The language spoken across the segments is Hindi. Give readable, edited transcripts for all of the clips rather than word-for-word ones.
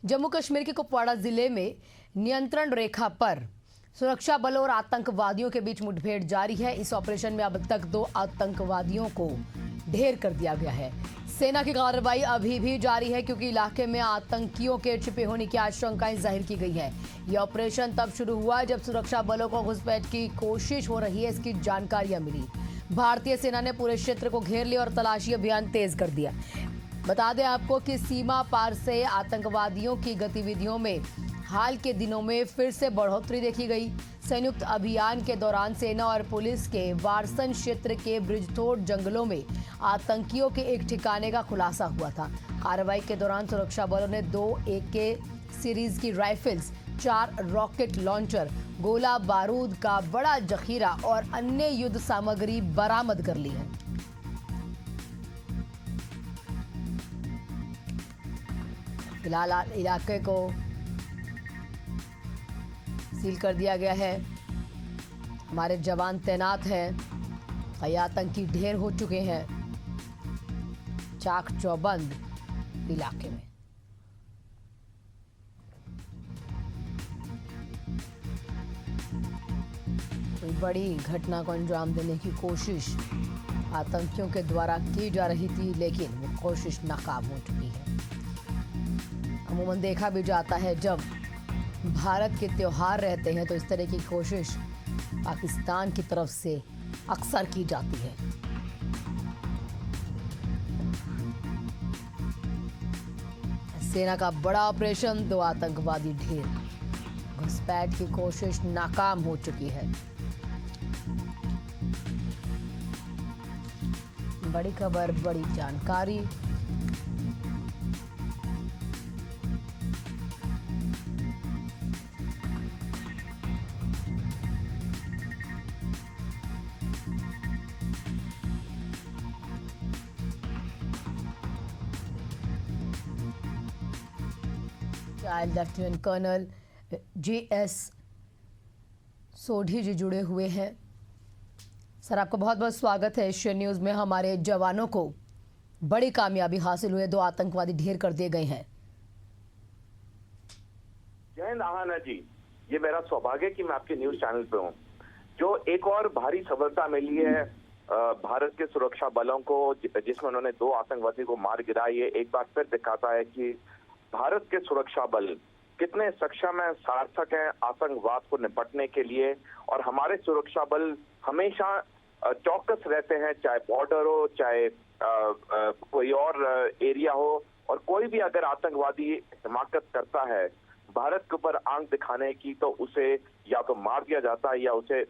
जम्मू कश्मीर के कुपवाड़ा जिले में नियंत्रण रेखा पर सुरक्षा बलों और आतंकवादियों के बीच मुठभेड़ जारी है। इस ऑपरेशन में अब तक 2 आतंकवादियों को ढेर कर दिया गया है। सेना की कार्रवाई अभी भी जारी है क्योंकि इलाके में आतंकियों के छिपे होने की आशंकाएं जाहिर की गई है। यह ऑपरेशन तब शुरू हुआ जब सुरक्षा बलों को घुसपैठ की कोशिश हो रही है, इसकी जानकारियां मिली। भारतीय सेना ने पूरे क्षेत्र को घेर लिया और तलाशी अभियान तेज कर दिया। बता दें आपको कि सीमा पार से आतंकवादियों की गतिविधियों में हाल के दिनों में फिर से बढ़ोतरी देखी गई। संयुक्त अभियान के दौरान सेना और पुलिस के वारसन क्षेत्र के ब्रिजतोड़ जंगलों में आतंकियों के एक ठिकाने का खुलासा हुआ था। कार्रवाई के दौरान सुरक्षा बलों ने 2 AK सीरीज की राइफल्स, 4 रॉकेट लॉन्चर, गोला बारूद का बड़ा जखीरा और अन्य युद्ध सामग्री बरामद कर ली है। फिलहाल इलाके को सील कर दिया गया है। हमारे जवान तैनात हैं। कई आतंकी ढेर हो चुके हैं चाक चौबंद इलाके में। कोई बड़ी घटना को अंजाम देने की कोशिश आतंकियों के द्वारा की जा रही थी, लेकिन वो कोशिश नाकाम हो चुकी है। अमूमन देखा भी जाता है जब भारत के त्योहार रहते हैं तो इस तरह की कोशिश पाकिस्तान की तरफ से अक्सर की जाती है। सेना का बड़ा ऑपरेशन, 2 आतंकवादी ढेर, घुसपैठ की कोशिश नाकाम हो चुकी है। बड़ी खबर, बड़ी जानकारी। लेफ्टिनेंट कर्नल JS सोढ़ी जी जुड़े हुए हैं। सर, आपका बहुत बहुत स्वागत है एशियन न्यूज में। हमारे जवानों को बड़ी कामयाबी हासिल हुई है, 2 आतंकवादी ढेर कर दिए गए हैं। जय हिंद आहाना जी, ये मेरा सौभाग्य है कि मैं आपके न्यूज चैनल पे हूँ। जो एक और भारी सफलता मिली है भारत के सुरक्षा बलों को, जिसमें उन्होंने 2 आतंकवादी को मार गिराया, ये एक बार फिर दिखाता है कि भारत के सुरक्षा बल कितने सक्षम है, सार्थक है आतंकवाद को निपटने के लिए। और हमारे सुरक्षा बल हमेशा चौकस रहते हैं, चाहे बॉर्डर हो, चाहे कोई और एरिया हो। और कोई भी अगर आतंकवादी हिमाकत करता है भारत के ऊपर आंख दिखाने की, तो उसे या तो मार दिया जाता है या उसे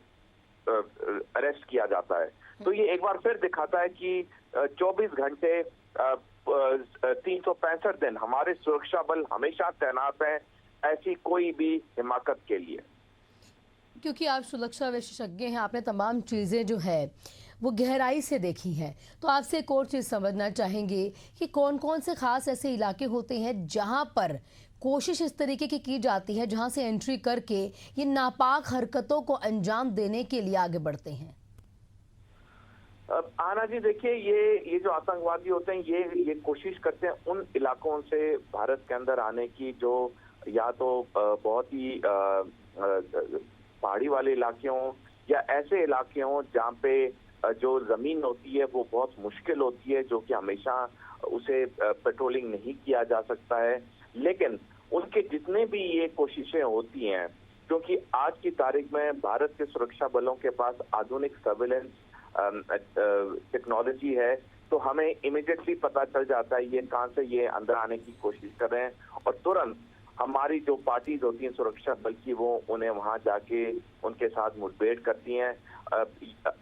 अरेस्ट किया जाता है। तो ये एक बार फिर दिखाता है कि 24 घंटे 365 दिन हमारे सुरक्षा बल हमेशा तैनात हैं, ऐसी कोई भी हिमाकत के लिए। क्योंकि आप सुरक्षा विशेषज्ञ हैं, आपने तमाम चीज़ें जो है वो गहराई से देखी हैं, तो आपसे एक और चीज़ समझना चाहेंगे कि कौन कौन से खास ऐसे इलाके होते हैं जहां पर कोशिश इस तरीके की जाती है, जहां से एंट्री करके ये नापाक हरकतों को अंजाम देने के लिए आगे बढ़ते हैं। आना जी, देखिए, ये जो आतंकवादी होते हैं ये कोशिश करते हैं उन इलाकों से भारत के अंदर आने की जो या तो बहुत ही पहाड़ी वाले इलाके हों या ऐसे इलाके हों जहाँ पे जो जमीन होती है वो बहुत मुश्किल होती है, जो कि हमेशा उसे पेट्रोलिंग नहीं किया जा सकता है। लेकिन उनके जितने भी ये कोशिशें होती हैं, क्योंकि आज की तारीख में भारत के सुरक्षा बलों के पास आधुनिक सर्विलेंस टेक्नोलॉजी है, तो हमें इमीडिएटली पता चल जाता है ये कहां से ये अंदर आने की कोशिश कर रहे हैं। और तुरंत हमारी जो पार्टीज होती हैं सुरक्षा बल की, वो उन्हें वहां जाके उनके साथ मुठभेड़ करती हैं।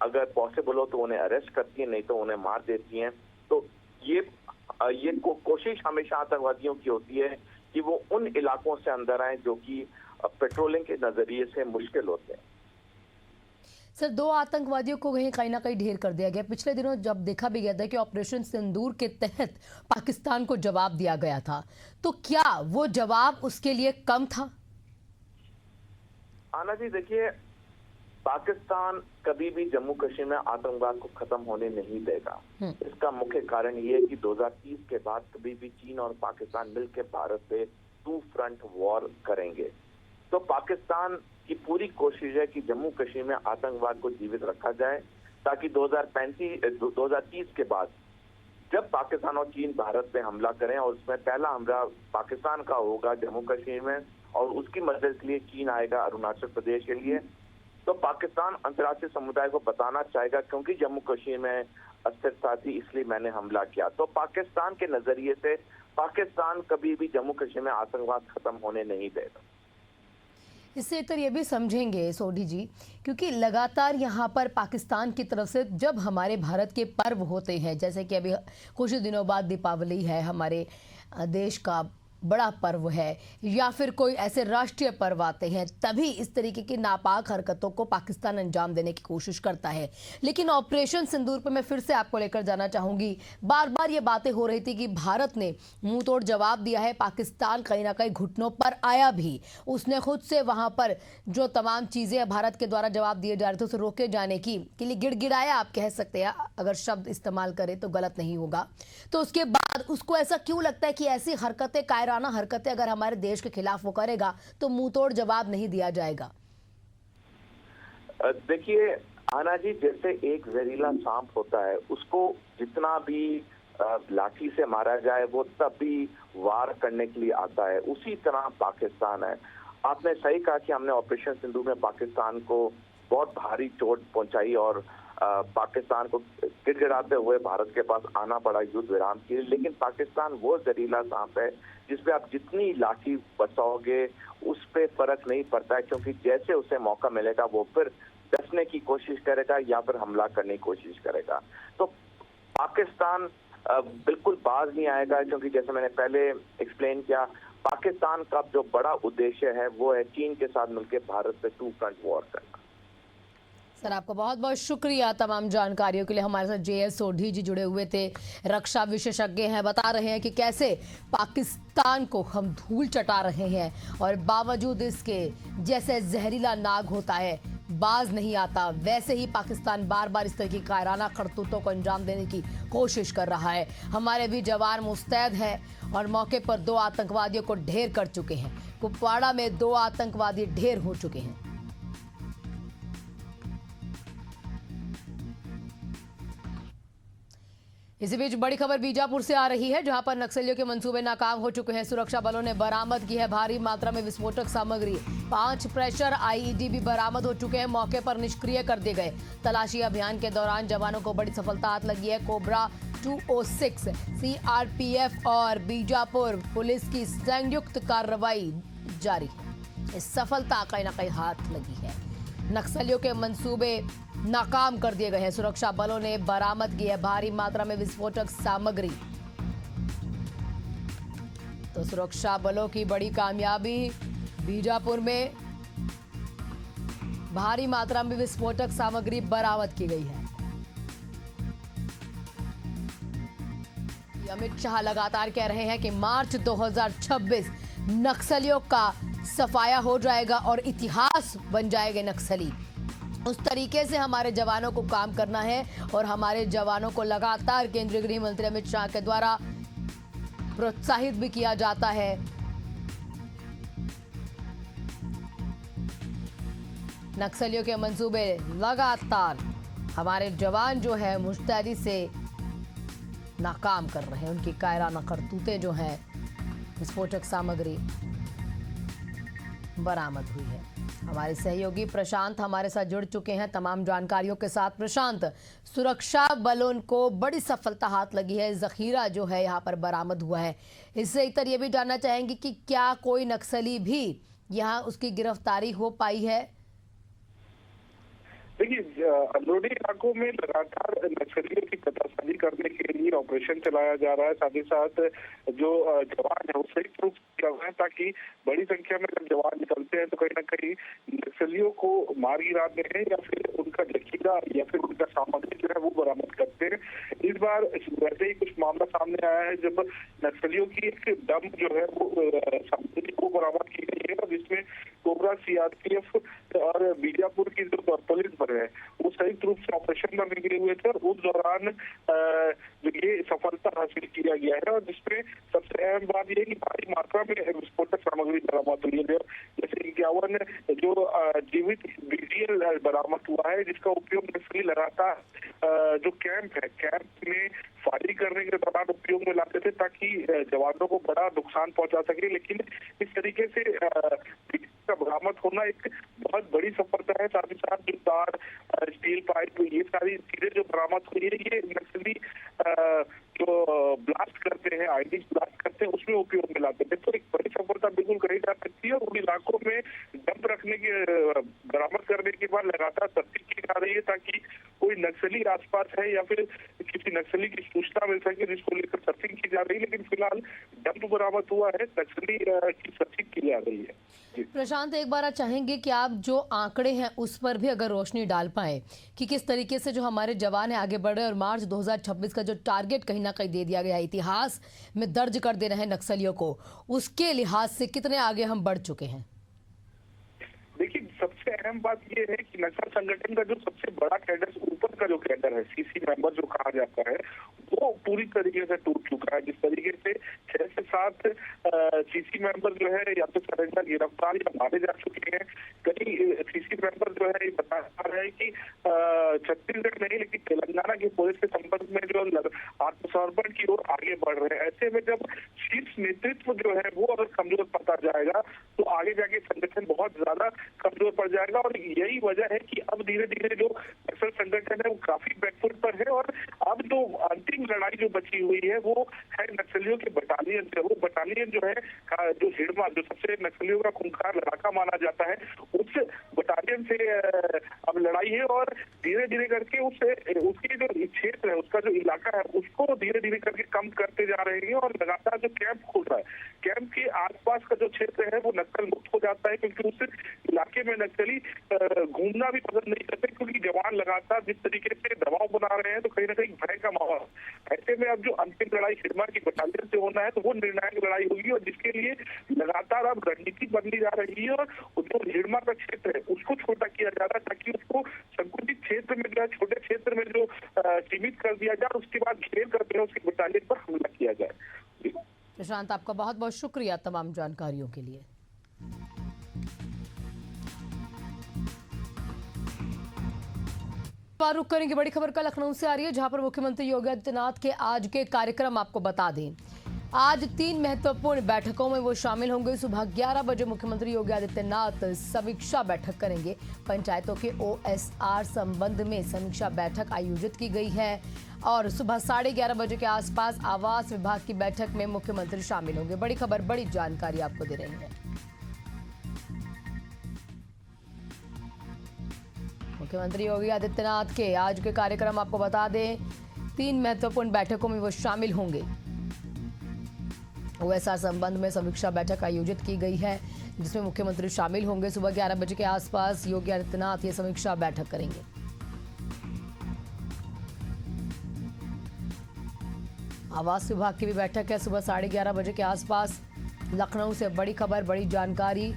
अगर पॉसिबल हो तो उन्हें अरेस्ट करती हैं, नहीं तो उन्हें मार देती हैं। तो ये कोशिश हमेशा आतंकवादियों की होती है कि वो उन इलाकों से अंदर आए जो कि पेट्रोलिंग के नजरिए से मुश्किल होते हैं। सर, 2 आतंकवादियों को कहीं ना कहीं ढेर कर दिया गया। पिछले दिनों जब देखा भी गया था कि ऑपरेशन सिंदूर के तहत पाकिस्तान को जवाब दिया गया था, तो क्या वो जवाब उसके लिए कम था? आना जी, देखिए, पाकिस्तान कभी भी जम्मू कश्मीर में आतंकवाद को खत्म होने नहीं देगा। इसका मुख्य कारण ये है कि 2030 के बाद कभी भी चीन और पाकिस्तान मिलकर भारत पे टू फ्रंट वॉर करेंगे। तो पाकिस्तान की पूरी कोशिश है कि जम्मू कश्मीर में आतंकवाद को जीवित रखा जाए, ताकि 2030 के बाद जब पाकिस्तान और चीन भारत पे हमला करें, और उसमें पहला हमला पाकिस्तान का होगा जम्मू कश्मीर में, और उसकी मदद के लिए चीन आएगा अरुणाचल प्रदेश के लिए, तो पाकिस्तान अंतर्राष्ट्रीय समुदाय को बताना चाहेगा क्योंकि जम्मू कश्मीर में अस्थिरता थी इसलिए मैंने हमला किया। तो पाकिस्तान के नजरिए से पाकिस्तान कभी भी जम्मू कश्मीर में आतंकवाद खत्म होने नहीं देगा। इससे इतर ये भी समझेंगे सोढी जी, क्योंकि लगातार यहाँ पर पाकिस्तान की तरफ से जब हमारे भारत के पर्व होते हैं, जैसे कि अभी कुछ दिनों बाद दीपावली है, हमारे देश का बड़ा पर्व है, या फिर कोई ऐसे राष्ट्रीय पर्व आते हैं, तभी इस तरीके की नापाक हरकतों को पाकिस्तान अंजाम देने की कोशिश करता है। लेकिन ऑपरेशन सिंदूर पर मैं फिर से आपको लेकर जाना चाहूंगी। बार बार ये बातें हो रही थी कि भारत ने मुंह तोड़ जवाब दिया है, पाकिस्तान कहीं ना कहीं घुटनों पर आया भी, उसने खुद से वहां पर जो तमाम चीजें भारत के द्वारा जवाब दिए जा रहे थे उसे रोके जाने की के लिए गिड़गिड़ाया, आप कह सकते हैं, अगर शब्द इस्तेमाल करें तो गलत नहीं होगा। तो उसके बाद उसको ऐसा क्यों लगता है कि ऐसी हरकतें, कायराना हरकतें अगर हमारे देश के खिलाफ वो करेगा तो मुंह तोड़ जवाब नहीं दिया जाएगा? देखिए आना जी, जैसे एक जहरीला सांप होता है, उसको जितना भी लाठी से मारा जाए वो तब भी वार करने के लिए आता है, उसी तरह पाकिस्तान है। आपने सही कहा कि हमने ऑपरेशन सिंधु में पाकिस्तान को बहुत भारी चोट पहुंचाई और पाकिस्तान को गिड़गिड़ाते हुए भारत के पास आना पड़ा युद्ध विराम के लिए। लेकिन पाकिस्तान वो जहरीला सांप है जिसपे आप जितनी लाठी बरसाओगे उस पे फर्क नहीं पड़ता है, क्योंकि जैसे उसे मौका मिलेगा वो फिर डसने की कोशिश करेगा या फिर हमला करने की कोशिश करेगा। तो पाकिस्तान बिल्कुल बाज नहीं आएगा, क्योंकि जैसे मैंने पहले एक्सप्लेन किया, पाकिस्तान का जो बड़ा उद्देश्य है वो है चीन के साथ मिलकर भारत पे टू फ्रंट वॉर करना। सर आपका बहुत बहुत शुक्रिया तमाम जानकारियों के लिए। हमारे साथ JS सोढी जी जुड़े हुए थे, रक्षा विशेषज्ञ हैं, बता रहे हैं कि कैसे पाकिस्तान को हम धूल चटा रहे हैं और बावजूद इसके जैसे जहरीला नाग होता है बाज नहीं आता, वैसे ही पाकिस्तान बार बार इस तरह की कायराना करतूतों को अंजाम देने की कोशिश कर रहा है। हमारे भी जवान मुस्तैद हैं और मौके पर 2 आतंकवादियों को ढेर कर चुके हैं। कुपवाड़ा में 2 आतंकवादी ढेर हो चुके हैं। इसी बीच बड़ी खबर बीजापुर से आ रही है, जहां पर नक्सलियों के मंसूबे नाकाम हो चुके हैं। सुरक्षा बलों ने बरामद की है भारी मात्रा में विस्फोटक सामग्री। 5 प्रेशर IED भी बरामद हो चुके हैं, मौके पर निष्क्रिय कर दिए गए। तलाशी अभियान के दौरान जवानों को बड़ी सफलता हाथ लगी है। कोबरा 206 CRPF और बीजापुर पुलिस की संयुक्त कार्रवाई जारी है। इस सफलता कहीं ना कहीं हाथ लगी है। नक्सलियों के मंसूबे नाकाम कर दिए गए हैं। सुरक्षा बलों ने बरामद की है भारी मात्रा में विस्फोटक सामग्री। तो सुरक्षा बलों की बड़ी कामयाबी, बीजापुर में भारी मात्रा में विस्फोटक सामग्री बरामद की गई है। अमित शाह लगातार कह रहे हैं कि मार्च 2026 नक्सलियों का सफाया हो जाएगा और इतिहास बन जाएंगे नक्सली। उस तरीके से हमारे जवानों को काम करना है और हमारे जवानों को लगातार केंद्रीय गृह मंत्री अमित शाह के द्वारा प्रोत्साहित भी किया जाता है। नक्सलियों के मंसूबे लगातार हमारे जवान जो है मुस्तैदी से नाकाम कर रहे हैं। उनकी कायराना करतूतें जो हैं, विस्फोटक सामग्री बरामद हुई है। हमारे सहयोगी प्रशांत हमारे साथ जुड़ चुके हैं तमाम जानकारियों के साथ। प्रशांत, सुरक्षा बलों को बड़ी सफलता हाथ लगी है, जखीरा जो है यहाँ पर बरामद हुआ है। इससे इतर ये भी जानना चाहेंगे कि क्या कोई नक्सली भी यहाँ उसकी गिरफ्तारी हो पाई है? देखिए, अलोडी इलाकों में लगातार नक्सलियों की पतासाजी करने के लिए ऑपरेशन चलाया जा रहा है। साथ ही साथ जो जवान है वो संयुक्त रूप से कर रहे हैं, ताकि बड़ी संख्या में जब जवान निकलते हैं तो कहीं ना कहीं नक्सलियों को मार गिराते हैं या फिर उनका जखीरा या फिर उनका सामग्री जो है वो बरामद करते हैं। इस बार वैसे ही कुछ मामला सामने आया है जब नक्सलियों की एक दम जो है वो सामग्री को बरामद की गई है, जिसमें कोबरा, सीआरपीएफ और बीजापुर की जो पुलिस बल है वो संयुक्त रूप से ऑपरेशन में निकले हुए थे और उस दौरान ये सफलता हासिल किया गया है। और जिसमें सबसे अहम बात यह है कि भारी मात्रा में विस्फोटक सामग्री बरामद हुई है, जैसे 51 जो जीवित बीडीएल बरामद हुआ है, जिसका उपयोग नक्सली लगातार जो कैंप में फायरिंग करने के दौरान उपयोग में लाते थे ताकि जवानों को बड़ा नुकसान पहुंचा सके। लेकिन इस तरीके से का बरामद होना एक बहुत बड़ी सफलता है। साथ ही साथ जो तार, स्टील पाइप, ये सारी चीजें जो बरामद हुई है, ये नक्सली जो ब्लास्ट करते हैं, आईडी ब्लास्ट करते हैं, उसमें उपयोग में लाते थे। तो एक बड़ी सफलता बिल्कुल कही जा सकती है। और उन इलाकों में डंप रखने के बरामद करने के बाद लगातार सर्चिंग की जा रही है ताकि कोई नक्सली आसपास है या फिर किसी नक्सली की सूचना मिल सके, जिसको लेकर सर्चिंग की जा रही है। लेकिन फिलहाल डंप बरामद हुआ है, नक्सली की सर्चिंग की जा रही है। प्रशांत, एक बार चाहेंगे कि आप जो आंकड़े हैं उस पर भी अगर रोशनी डाल पाएं कि किस तरीके से जो हमारे जवान है आगे बढ़ रहे हैं और मार्च 2026 का जो टारगेट कहीं ना कहीं दे दिया गया है, इतिहास में दर्ज कर दे रहे हैं नक्सलियों को, उसके लिहाज से कितने आगे हम बढ़ चुके हैं? देखिए, सबसे अहम बात यह है कि नक्सल संगठन का जो सबसे बड़ा कैडर, ऊपर का जो कैडर है, सीसी मेंबर जो कहा जाता है, वो पूरी तरीके से टूट चुका है। जिस तरीके से 6 से 7 सीसी मेंबर जो है या तो सरेंडर, गिरफ्तार या मारे जा चुके हैं। कई सीसी मेंबर जो है ये बता रहे हैं कि छत्तीसगढ़ नहीं लेकिन तेलंगाना की पुलिस के संपर्क में जो आत्मसमर्पण की ओर आगे बढ़ रहे हैं। ऐसे में जब शीर्ष नेतृत्व जो है वो अगर कमजोर पड़ता जाएगा तो आगे जाके संगठन बहुत ज्यादा कमजोर पड़ जाएगा। और यही वजह है कि अब धीरे धीरे जो नक्सल संगठन है वो काफी बैकफुट पर है। और अब जो अंतिम लड़ाई जो बची हुई है वो है नक्सलियों के बटालियन से। वो बटालियन जो है जो हिड़मा, जो सबसे नक्सलियों का खूंखार लड़ाका माना जाता है, उस बटालियन से अब लड़ाई है। और धीरे धीरे करके उसकी जो क्षेत्र है, उसका जो इलाका है, उसको धीरे धीरे करके कम करते जा रहे हैं। और लगातार जो कैंप खुल रहा है, कैंप के आसपास का जो क्षेत्र है वो नक्सल मुक्त हो जाता है, क्योंकि उस इलाके में नक्सली घूमना भी पसंद नहीं करते, क्योंकि जवान लगातार जिस तरीके से दबाव बना रहे हैं तो कहीं ना कहीं भय का माहौल। ऐसे में अब जो अंतिम लड़ाई हिड़मा की बटालियन से होना है तो वो निर्णायक लड़ाई होगी, और जिसके लिए लगातार अब रणनीति बदली जा रही है। और जो हिड़मा का क्षेत्र है उसको छोटा किया जा रहा है ताकि उसको संकुचित क्षेत्र में जो है, छोटे क्षेत्र में जो सीमित कर दिया जाए, उसके बाद घेर करके उसकी बटालियन पर हमला किया जाए। प्रशांत, आपका बहुत बहुत शुक्रिया तमाम जानकारियों के लिए। रुक करेंगे बड़ी खबर का लखनऊ से आ रही है, जहां पर मुख्यमंत्री योगी आदित्यनाथ के आज के कार्यक्रम आपको बता दें। आज 3 महत्वपूर्ण बैठकों में वो शामिल होंगे। सुबह 11 बजे मुख्यमंत्री योगी आदित्यनाथ समीक्षा बैठक करेंगे। पंचायतों के OSR संबंध में समीक्षा बैठक आयोजित की गई है। और सुबह 11:30 बजे के आसपास आवास विभाग की बैठक में मुख्यमंत्री शामिल होंगे। बड़ी खबर, बड़ी जानकारी आपको दे रहे हैं। मुख्यमंत्री योगी आदित्यनाथ के आज के कार्यक्रम आपको बता दें, 3 महत्वपूर्ण बैठकों में वो शामिल होंगे। OSR संबंध में समीक्षा बैठक आयोजित की गई है, जिसमें मुख्यमंत्री शामिल होंगे। सुबह 11 बजे के आसपास योगी आदित्यनाथ ये समीक्षा बैठक करेंगे। आवास विभाग की भी बैठक है सुबह 11:30 बजे के आसपास। लखनऊ से बड़ी खबर, बड़ी जानकारी।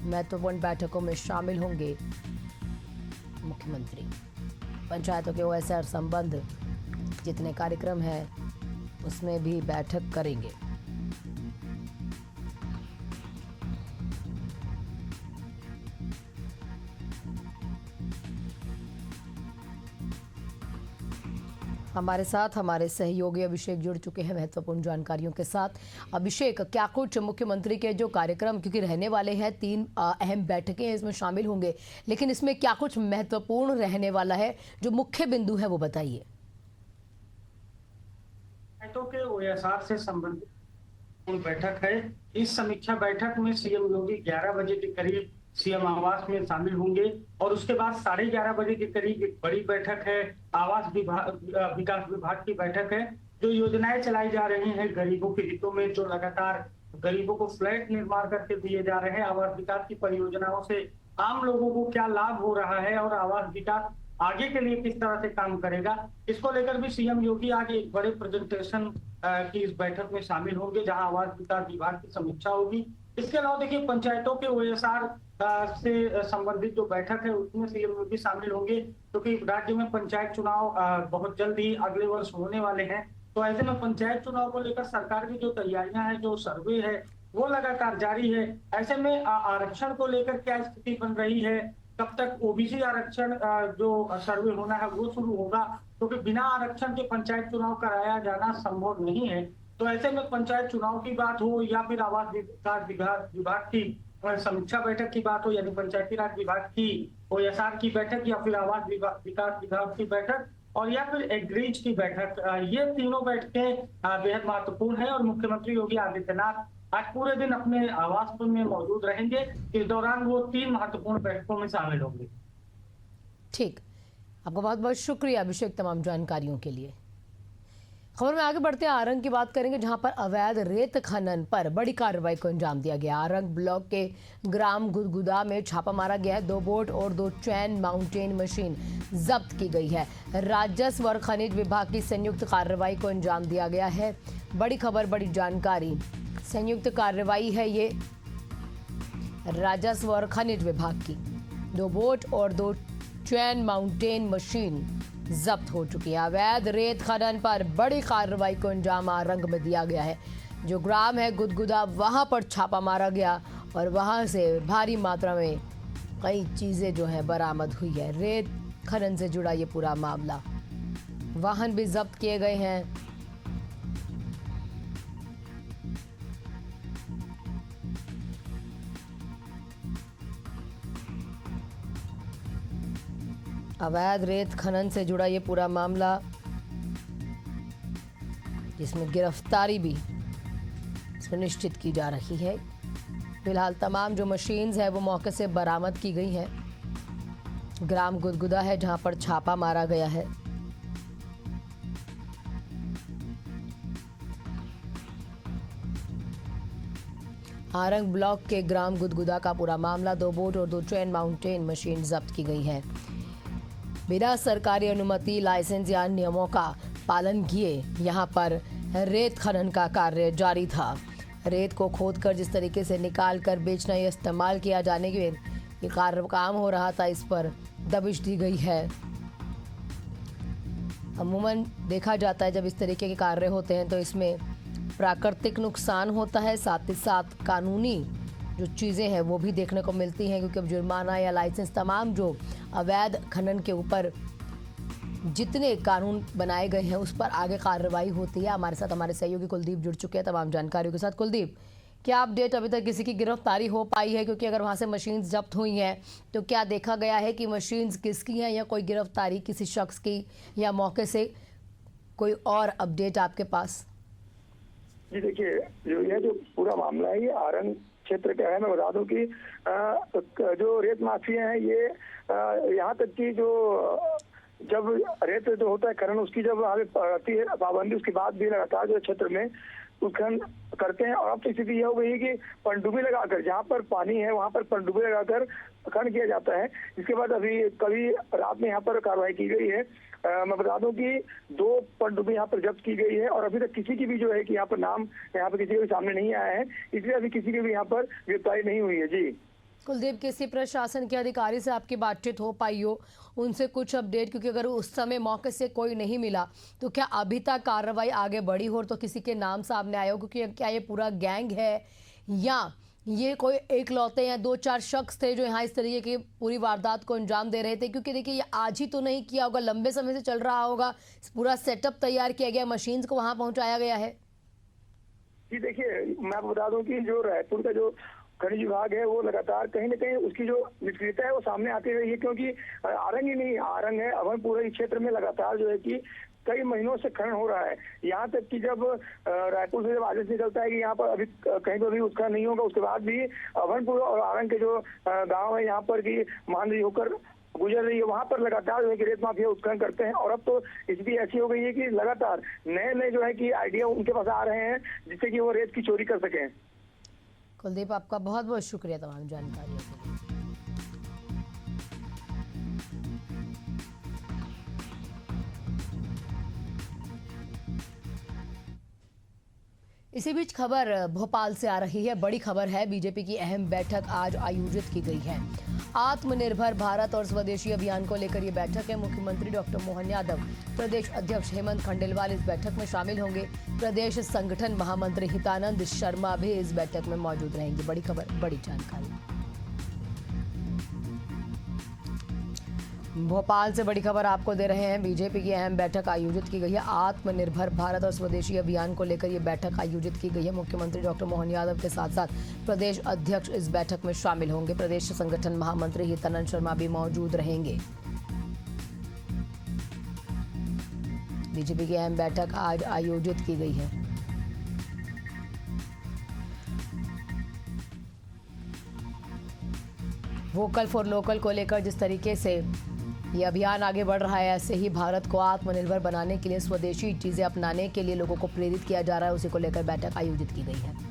महत्वपूर्ण बैठकों में शामिल होंगे मुख्यमंत्री। पंचायतों के OSR संबंध जितने कार्यक्रम हैं उसमें भी बैठक करेंगे। हमारे साथ हमारे सहयोगी अभिषेक जुड़ चुके हैं महत्वपूर्ण जानकारियों के साथ। अभिषेक, क्या कुछ मुख्यमंत्री के जो कार्यक्रम, क्योंकि रहने वाले हैं 3 अहम बैठकें इसमें शामिल होंगे, लेकिन इसमें क्या कुछ महत्वपूर्ण रहने वाला है, जो मुख्य बिंदु है वो बताइए। के OSR से संबंधित बैठक है। इस समीक्षा बैठक में सीएम योगी 11 बजे के करीब सीएम आवास में शामिल होंगे और उसके बाद 11:30 बजे के करीब एक बड़ी बैठक है, आवास विकास विभाग की बैठक है। जो योजनाएं चलाई जा रही हैं गरीबों के हितों में, जो लगातार गरीबों को फ्लैट निर्माण करके दिए जा रहे हैं, आवास विकास की परियोजनाओं से आम लोगों को क्या लाभ हो रहा है और आवास विकास आगे के लिए किस तरह से काम करेगा, इसको लेकर भी सीएम योगी आज एक बड़े प्रेजेंटेशन की इस बैठक में शामिल होंगे, जहां आवास विकास विभाग की समीक्षा होगी। इसके अलावा देखिए पंचायतों के ओएसआर से संबंधित जो बैठक है उसमें सीएम योगी शामिल होंगे, क्योंकि राज्य में पंचायत चुनाव बहुत जल्द ही अगले वर्ष होने वाले हैं। तो ऐसे में पंचायत चुनाव को लेकर सरकार की जो तैयारियां हैं, जो सर्वे है वो लगातार जारी है। ऐसे में आरक्षण को लेकर क्या स्थिति बन रही है, कब तक ओबीसी आरक्षण जो सर्वे होना है वो शुरू होगा, क्योंकि बिना आरक्षण के पंचायत चुनाव कराया जाना संभव नहीं है। तो ऐसे में पंचायत चुनाव की बात हो या फिर आवास विकास विभाग की समीक्षा बैठक की बात हो, यानी पंचायती राज विभाग की ओएसआर की बैठक, या फिर आवास विकास विभाग की बैठक, और या फिर एग्रीज की बैठक, ये तीनों बैठकें बेहद महत्वपूर्ण है। और मुख्यमंत्री योगी आदित्यनाथ आज पूरे दिन अपने आवास में मौजूद रहेंगे। इस दौरान वो 3 महत्वपूर्ण बैठकों में शामिल होंगे। ठीक, आपका बहुत बहुत शुक्रिया अभिषेक तमाम जानकारियों के लिए। खबर में आगे बढ़ते हैं, आरंग की बात करेंगे, जहां पर अवैध रेत खनन पर बड़ी कार्रवाई को अंजाम दिया गया। आरंग ब्लॉक के ग्राम गुदगुदा में छापा मारा गया है। 2 बोट और 2 चैन माउंटेन मशीन जब्त की गई है। राजस्व और खनिज विभाग की संयुक्त कार्रवाई को अंजाम दिया गया है। बड़ी खबर, बड़ी जानकारी, संयुक्त कार्रवाई है ये राजस्व और खनिज विभाग की। 2 बोट और 2 चैन माउंटेन मशीन जब्त हो चुकी है। अवैध रेत खनन पर बड़ी कार्रवाई को अंजाम आरंग में दिया गया है। जो ग्राम है गुदगुदा, वहां पर छापा मारा गया और वहां से भारी मात्रा में कई चीजें जो है बरामद हुई है। रेत खनन से जुड़ा ये पूरा मामला, वाहन भी जब्त किए गए हैं। अवैध रेत खनन से जुड़ा ये पूरा मामला, जिसमें गिरफ्तारी भी सुनिश्चित की जा रही है। फिलहाल तमाम जो मशीन्स है वो मौके से बरामद की गई हैं। ग्राम गुदगुदा है जहां पर छापा मारा गया है। आरंग ब्लॉक के ग्राम गुदगुदा का पूरा मामला, 2 बोट और 2 चैन माउंटेन मशीन जब्त की गई है। बिना सरकारी अनुमति, लाइसेंस या नियमों का पालन किए यहां पर रेत खनन का कार्य जारी था। रेत को खोदकर जिस तरीके से निकाल कर बेचना या इस्तेमाल किया जाने के ये काम हो रहा था, इस पर दबिश दी गई है। अमूमन देखा जाता है जब इस तरीके के कार्य होते हैं तो इसमें प्राकृतिक नुकसान होता है, साथ ही साथ कानूनी जो चीज़ें हैं वो भी देखने को मिलती हैं, क्योंकि अब जुर्माना या लाइसेंस, तमाम जो अवैध खनन के ऊपर जितने कानून बनाए गए हैं उस पर आगे कार्रवाई होती है। हमारे साथ हमारे सहयोगी कुलदीप जुड़ चुके हैं तमाम जानकारियों के साथ। कुलदीप, क्या अपडेट, अभी तक किसी की गिरफ्तारी हो पाई है? क्योंकि अगर वहाँ से मशीन्स जब्त हुई हैं तो क्या देखा गया है कि मशीन्स किसकी हैं, या कोई गिरफ्तारी किसी शख्स की, या मौके से कोई और अपडेट आपके पास? जी देखिए, जो पूरा मामला है ये आरंग क्षेत्र का है। मैं बता दूं कि जो रेत माफिया है ये यहाँ तक कि जो जब रेत जो होता है खनन, उसकी जब आती है पाबंदी, उसके बाद भी लगातार जो क्षेत्र में उत्खनन करते हैं। और अब तो स्थिति यह हो गई है कि पनडुब्बी लगाकर, जहाँ पर पानी है वहाँ पर पनडुब्बी लगाकर खनन किया जाता है। इसके बाद अभी कभी रात में यहाँ पर कार्रवाई की गई है। मैं बता दूं कि 2 पनडुब्बी यहाँ पर जब्त की गई है और अभी तक किसी की भी जो है कि यहाँ पर नाम यहाँ पर किसी के भी सामने नहीं आया है, इसलिए अभी किसी की भी यहाँ पर गिरफ्तारी नहीं हुई है। जी कुलदीप, किसी प्रशासन के अधिकारी से आपकी बातचीत हो पाई हो, उनसे कुछ अपडेट? क्योंकि अगर उस समय मौके से कोई नहीं मिला तो क्या अभी तक कार्रवाई आगे बढ़ी हो तो किसी के नाम सामने आए हो? क्योंकि क्या ये पूरा गैंग है या ये कोई एक लौते या 2-4 शख्स थे जो यहाँ इस तरीके की पूरी वारदात को अंजाम दे रहे थे? क्योंकि देखिए ये आज ही तो नहीं किया होगा, लंबे समय से चल रहा होगा, पूरा सेटअप तैयार किया गया, मशीन्स को वहाँ पहुँचाया गया है। जी देखिए, मैं आपको बता दूं कि जो रायपुर का जो खनिज विभाग है वो लगातार कहीं न कहीं उसकी जो निष्क्रियता है वो सामने आती रही है। क्योंकि आरंग ही नहीं, आरंग है, अभनपुर इस क्षेत्र में लगातार जो है कि कई महीनों से खनन हो रहा है। यहाँ तक कि जब रायपुर से जब आदेश निकलता है कि यहाँ पर अभी कहीं पर भी उत्खनन नहीं होगा, उसके बाद भी अभनपुर और आरंग के जो गांव है यहाँ पर की मान होकर गुजर रही है, वहाँ पर लगातार जो है कि रेत माफिया उत्खनन करते हैं। और अब तो स्थिति ऐसी हो गई है कि लगातार नए जो है कि आइडिया उनके पास आ रहे हैं जिससे कि वो रेत की चोरी कर सकें। कुलदीप, आपका बहुत बहुत शुक्रिया तमाम जानकारियों के लिए। इसी बीच खबर भोपाल से आ रही है। बड़ी खबर है, बीजेपी की अहम बैठक आज आयोजित की गई है। आत्मनिर्भर भारत और स्वदेशी अभियान को लेकर ये बैठक है। मुख्यमंत्री डॉक्टर मोहन यादव, प्रदेश अध्यक्ष हेमंत खंडेलवाल इस बैठक में शामिल होंगे। प्रदेश संगठन महामंत्री हितानंद शर्मा भी इस बैठक में मौजूद रहेंगे। बड़ी खबर, बड़ी जानकारी। भोपाल से बड़ी खबर आपको दे रहे हैं। बीजेपी की अहम बैठक आयोजित की गई है। आत्मनिर्भर भारत और स्वदेशी अभियान को लेकर ये बैठक आयोजित की गई है। मुख्यमंत्री डॉक्टर मोहन यादव के साथ साथ प्रदेश अध्यक्ष इस बैठक में शामिल होंगे। प्रदेश संगठन महामंत्री हितानंद शर्मा भी मौजूद रहेंगे। बीजेपी की अहम बैठक आज आयोजित की गई है। वोकल फॉर लोकल को लेकर जिस तरीके से ये अभियान आगे बढ़ रहा है, ऐसे ही भारत को आत्मनिर्भर बनाने के लिए स्वदेशी चीजें अपनाने के लिए लोगों को प्रेरित किया जा रहा है। उसी को लेकर बैठक आयोजित की गई है।